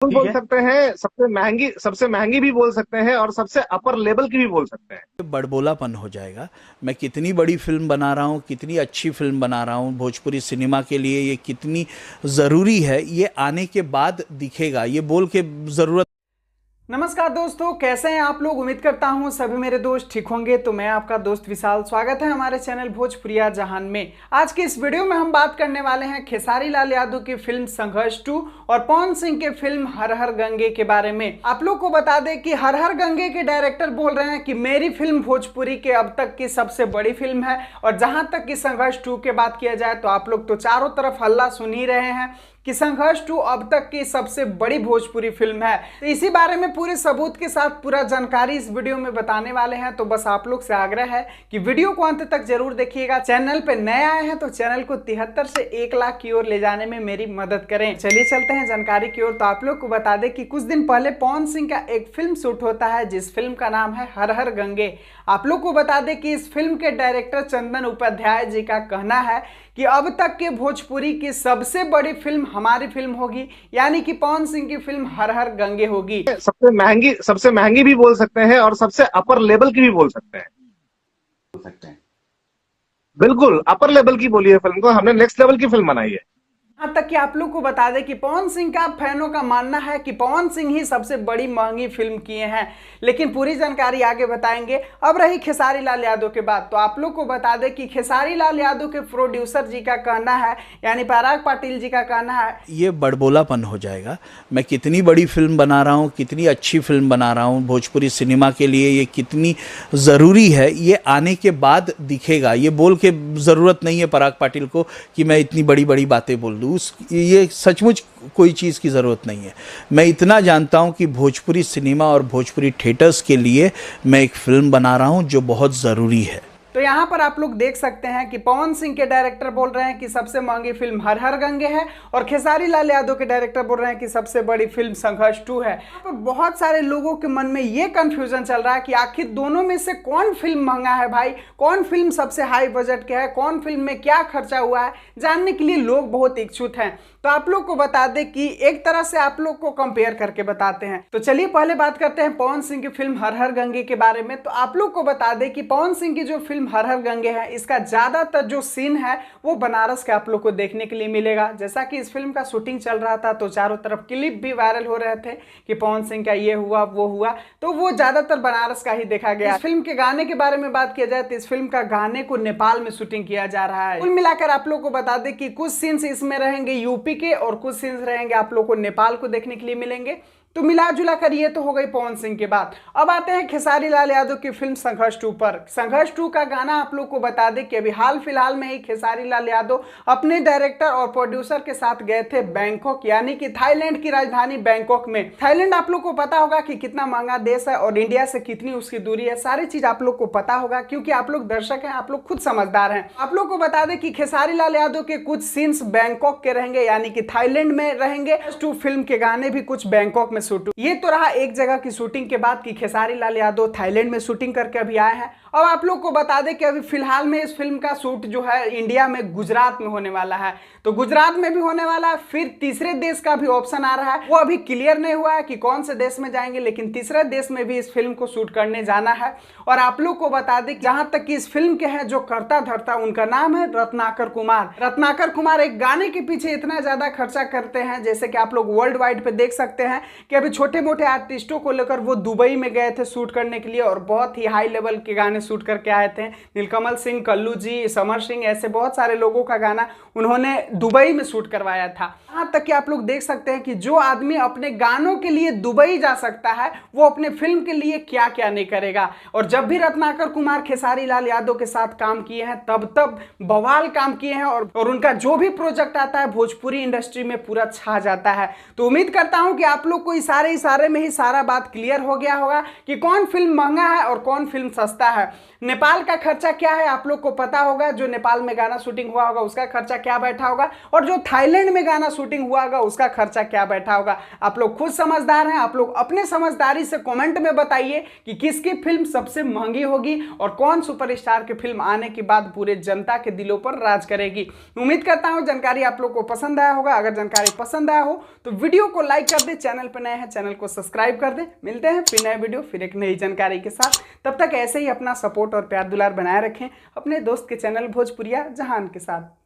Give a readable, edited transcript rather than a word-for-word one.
ठीक बोल है। सकते हैं, सबसे महंगी भी बोल सकते हैं और सबसे अपर लेवल की भी बोल सकते हैं। बड़बोलापन हो जाएगा। मैं कितनी बड़ी फिल्म बना रहा हूँ, कितनी अच्छी फिल्म बना रहा हूँ, भोजपुरी सिनेमा के लिए ये कितनी ज़रूरी है, ये आने के बाद दिखेगा। ये बोल के ज़रूरत। नमस्कार दोस्तों, कैसे हैं आप लोग। उम्मीद करता हूं सभी मेरे दोस्त ठीक होंगे। तो मैं आपका दोस्त विशाल, स्वागत है हमारे चैनल भोजपुरिया जहान में। आज के इस वीडियो में हम बात करने वाले हैं खेसारी लाल यादव की फिल्म संघर्ष 2 और पवन सिंह के फिल्म हर हर गंगे के बारे में। आप लोग को बता दें कि हर हर गंगे के डायरेक्टर बोल रहे हैं कि मेरी फिल्म भोजपुरी के अब तक की सबसे बड़ी फिल्म है। और जहां तक कि संघर्ष 2 की बात किया जाए तो आप लोग तो चारों तरफ हल्ला सुन ही रहे हैं कि संघर्ष 2 अब तक की सबसे बड़ी भोजपुरी फिल्म है। तो इसी बारे में पूरे सबूत के साथ पूरा जानकारी इस वीडियो में बताने वाले हैं। तो बस आप लोग से आग्रह है कि वीडियो को अंत तक जरूर देखिएगा। चैनल पे नए आए हैं तो चैनल को 73 से 1 लाख की ओर ले जाने में मेरी मदद करें। चलिए चलते हैं जानकारी की ओर। तो आप लोग को बता दें कि कुछ दिन पहले पवन सिंह का एक फिल्म शूट होता है, जिस फिल्म का नाम है हर हर गंगे। आप लोग को बता दें कि इस फिल्म के डायरेक्टर चंदन उपाध्याय जी का कहना है कि अब तक के भोजपुरी की सबसे बड़ी फिल्म हमारी फिल्म होगी, यानी कि पवन सिंह की फिल्म हर हर गंगे होगी। सबसे महंगी भी बोल सकते हैं और सबसे अपर लेवल की भी बोल सकते हैं। बोल सकते हैं। बिल्कुल अपर लेवल की बोली है फिल्म को, हमने नेक्स्ट लेवल की फिल्म बनाई है। यहाँ तक कि आप लोग को बता दें कि पवन सिंह का फैनों का मानना है कि पवन सिंह ही सबसे बड़ी महंगी फिल्म किए हैं, लेकिन पूरी जानकारी आगे बताएंगे। अब रही खेसारी लाल यादव के बाद, तो आप लोग को बता दें कि खेसारी लाल यादव के प्रोड्यूसर जी का कहना है, यानी पराग पाटिल जी का कहना है, ये बड़बोलापन हो जाएगा। मैं कितनी बड़ी फिल्म बना रहा हूँ, कितनी अच्छी फिल्म बना रहा हूँ, भोजपुरी सिनेमा के लिए ये कितनी ज़रूरी है, ये आने के बाद दिखेगा। ये बोल के ज़रूरत नहीं है पराग पाटिल को कि मैं इतनी बड़ी बड़ी बातें बोल दूँ। ये सचमुच कोई चीज़ की ज़रूरत नहीं है। मैं इतना जानता हूँ कि भोजपुरी सिनेमा और भोजपुरी थिएटर्स के लिए मैं एक फ़िल्म बना रहा हूँ जो बहुत ज़रूरी है। तो यहाँ पर आप लोग देख सकते हैं कि पवन सिंह के डायरेक्टर बोल रहे हैं कि सबसे महंगी फिल्म हर हर गंगे है, और खेसारी लाल यादव के डायरेक्टर बोल रहे हैं कि सबसे बड़ी फिल्म संघर्ष 2 है। यहाँ पर बहुत सारे लोगों के मन में ये कंफ्यूजन चल रहा है कि आखिर दोनों में से कौन फिल्म महंगा है भाई, कौन फिल्म सबसे हाई बजट के है, कौन फिल्म में क्या खर्चा हुआ है, जानने के लिए लोग बहुत इच्छुक हैं। तो आप लोग को बता दें कि एक तरह से आप लोग को कंपेयर करके बताते हैं। तो चलिए पहले बात करते हैं पवन सिंह की फिल्म हर हर गंगे के बारे में। तो आप लोग को बता दें कि पवन सिंह की जो फिल्म हर हर गंगे है, इसका ज्यादातर जो सीन है वो बनारस के आप लोग को देखने के लिए मिलेगा। जैसा कि इस फिल्म का शूटिंग चल रहा था तो चारों तरफ क्लिप भी वायरल हो रहे थे कि पवन सिंह का ये हुआ वो हुआ, तो वो ज्यादातर बनारस का ही देखा गया। इस फिल्म के गाने के बारे में बात किया जाए तो इस फिल्म का गाने को नेपाल में शूटिंग किया जा रहा है। कुल मिलाकर आप लोग को बता दें कि कुछ सीन्स इसमें रहेंगे यूपी के और कुछ सीन्स रहेंगे आप लोग को नेपाल को देखने के लिए मिलेंगे। तो मिला जुला कर ये तो हो गई पवन सिंह के बाद। अब आते हैं खेसारी लाल यादव की फिल्म संघर्ष 2 पर। संघर्ष 2 का गाना आप लोग को बता दें कि अभी हाल फिलहाल में ही खेसारी लाल यादव अपने डायरेक्टर और प्रोड्यूसर के साथ गए थे बैंकॉक, यानी कि थाईलैंड की राजधानी बैंकॉक में। थाईलैंड आप लोग को पता होगा कि कितना महंगा देश है और इंडिया से कितनी उसकी दूरी है, सारी चीज आप लोग को पता होगा क्योंकि आप लोग दर्शक हैं, आप लोग खुद समझदार हैं। आप लोग को बता दें कि खेसारी लाल यादव के कुछ सीन्स बैंकॉक के रहेंगे, यानी कि थाईलैंड में रहेंगे। 2 फिल्म के गाने भी कुछ बैंकॉक में शूट। ये तो रहा एक जगह की शूटिंग के बाद कि खेसारी लाल यादव थाईलैंड में शूटिंग करके अभी आए हैं। अब आप लोग को बता दें कि अभी फिलहाल में इस फिल्म का शूट जो है इंडिया में गुजरात में होने वाला है। तो गुजरात में भी होने वाला है, फिर तीसरे देश का भी ऑप्शन आ रहा है। वो अभी क्लियर नहीं हुआ है कि कौन से देश में जाएंगे, लेकिन तीसरे देश में भी इस फिल्म को शूट करने जाना है। और आप लोग को बता दें जहां तक कि इस फिल्म के हैं जो करता धरता, उनका नाम है रत्नाकर कुमार। रत्नाकर कुमार एक गाने के पीछे इतना ज्यादा खर्चा करते हैं, जैसे कि आप लोग वर्ल्ड वाइड पे देख सकते हैं कि अभी छोटे मोटे आर्टिस्टों को लेकर वो दुबई में गए थे शूट करने के लिए और बहुत ही हाई लेवल के गाने शूट करके आए थे। नीलकमल सिंह, कल्लू जी, समर सिंह, ऐसे बहुत सारे लोगों का गाना उन्होंने दुबई में शूट करवाया था। यहाँ तक कि आप लोग देख सकते हैं कि जो आदमी अपने गानों के लिए दुबई जा सकता है वो अपने फिल्म के लिए क्या क्या नहीं करेगा। और जब भी रत्नाकर कुमार खेसारी लाल यादव के साथ काम किए हैं तब बवाल काम किए हैं और उनका जो भी प्रोजेक्ट आता है भोजपुरी इंडस्ट्री में पूरा छा जाता है। तो उम्मीद करता हूं कि आप लोग को इशारे में ही सारा बात क्लियर हो गया होगा कि कौन फिल्म महंगा है और कौन फिल्म सस्ता है। नेपाल का खर्चा क्या है आप लोग को पता होगा, जो नेपाल में गाना शूटिंग हुआ होगा उसका खर्चा क्या बैठा होगा, और जो थाईलैंड में गाना शूटिंग हुआ होगा उसका खर्चा क्या बैठा होगा। आप लोग खुद समझदार हैं, आप लोग अपने समझदारी से कमेंट में बताइए कि किसकी फिल्म सबसे महंगी होगी और कौन सुपरस्टार की फिल्म आने के बाद पूरे जनता के दिलों पर राज करेगी। उम्मीद करता हूं जानकारी आप लोग को पसंद आया होगा। अगर जानकारी पसंद आया हो तो वीडियो को लाइक कर दे, चैनल पर नए हैं चैनल को सब्सक्राइब कर दे। मिलते हैं फिर नए वीडियो फिर एक नई जानकारी के साथ। तब तक ऐसे ही अपना सपोर्ट और प्यार दुलार बनाए रखें अपने दोस्त के चैनल भोजपुरिया जहान के साथ।